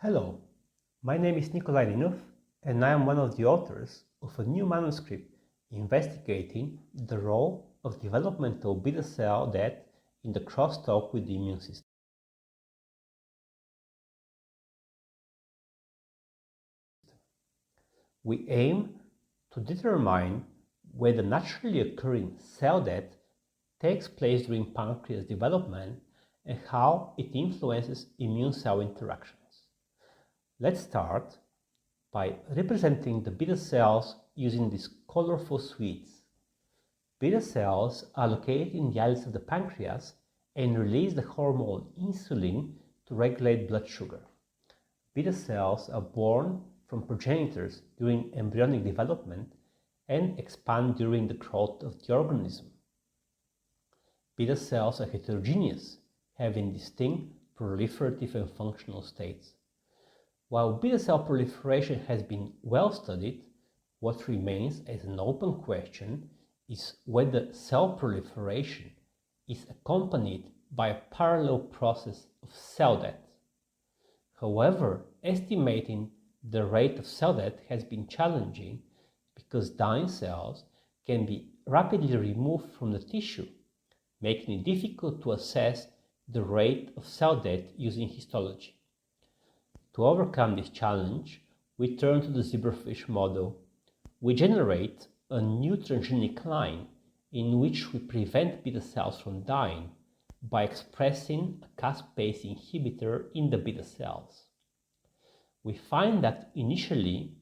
Hello, my name is Nikolay Ninov, and I am one of the authors of a new manuscript investigating the role of developmental beta cell death in the crosstalk with the immune system. We aim to determine whether naturally occurring cell death takes place during pancreas development and how it influences immune cell interactions. Let's start by representing the beta cells using these colorful sweets. Beta cells are located in the islets of the pancreas and release the hormone insulin to regulate blood sugar. Beta cells are born from progenitors during embryonic development and expand during the growth of the organism. Beta cells are heterogeneous, having distinct proliferative and functional states. While beta cell proliferation has been well studied, what remains as an open question is whether cell proliferation is accompanied by a parallel process of cell death. However, estimating the rate of cell death has been challenging because dying cells can be rapidly removed from the tissue, making it difficult to assess the rate of cell death using histology. To overcome this challenge, we turn to the zebrafish model. We generate a new transgenic line in which we prevent beta cells from dying by expressing a caspase inhibitor in the beta cells. We find that initially,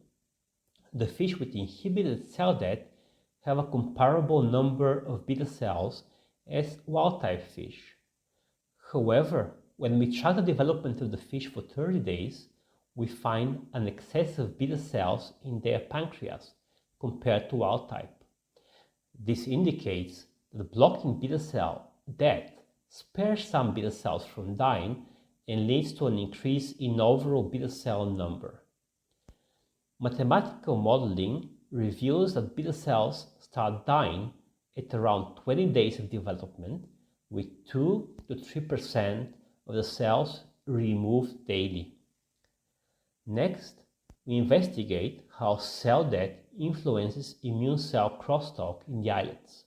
the fish with inhibited cell death have a comparable number of beta cells as wild-type fish. However, when we track the development of the fish for 30 days, we find an excess of beta cells in their pancreas compared to wild type. This indicates that blocking beta cell death spares some beta cells from dying and leads to an increase in overall beta cell number. Mathematical modeling reveals that beta cells start dying at around 20 days of development, with 2 to 3% of the cells removed daily. Next, we investigate how cell death influences immune cell crosstalk in the islets.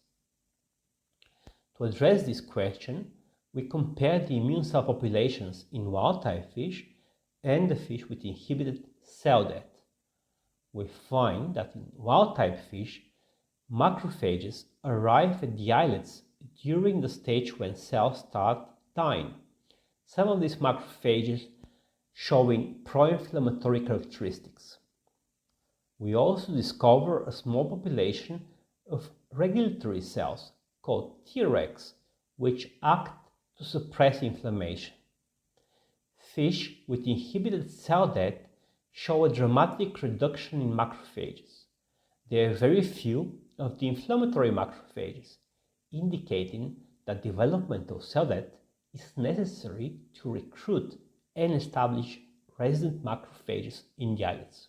To address this question, we compare the immune cell populations in wild-type fish and the fish with inhibited cell death. We find that in wild-type fish, macrophages arrive at the islets during the stage when cells start dying. Some of these macrophages showing pro-inflammatory characteristics. We also discover a small population of regulatory cells called Tregs, which act to suppress inflammation. Fish with inhibited cell death show a dramatic reduction in macrophages. There are very few of the inflammatory macrophages, indicating that developmental cell death is necessary to recruit and establish resident macrophages in the islets.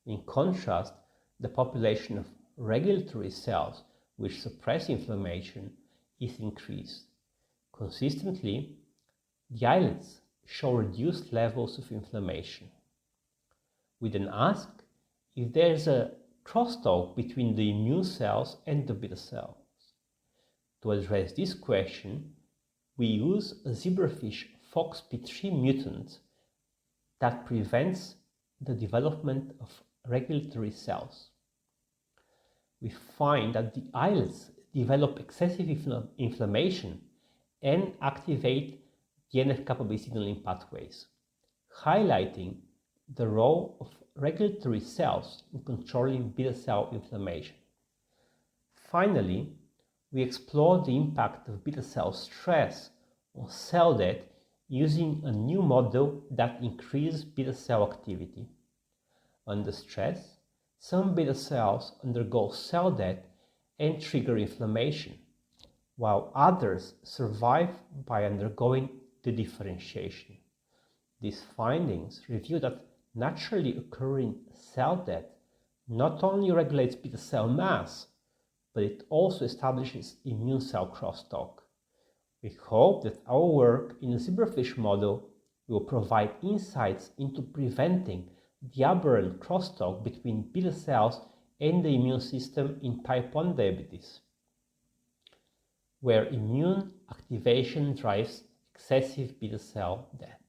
In contrast, the population of regulatory cells which suppress inflammation is increased. Consistently, the islets show reduced levels of inflammation. We then ask if there is a crosstalk between the immune cells and the beta cells. To address this question, we use a zebrafish FOXP3 mutant that prevents the development of regulatory cells. We find that the islets develop excessive inflammation and activate the NF-kappa signaling pathways, highlighting the role of regulatory cells in controlling beta cell inflammation. Finally, we explore the impact of beta cell stress on cell death using a new model that increases beta cell activity. Under stress, some beta cells undergo cell death and trigger inflammation, while others survive by undergoing dedifferentiation. These findings reveal that naturally occurring cell death not only regulates beta cell mass, but it also establishes immune cell crosstalk. We hope that our work in the zebrafish model we will provide insights into preventing the aberrant crosstalk between beta cells and the immune system in type 1 diabetes, where immune activation drives excessive beta cell death.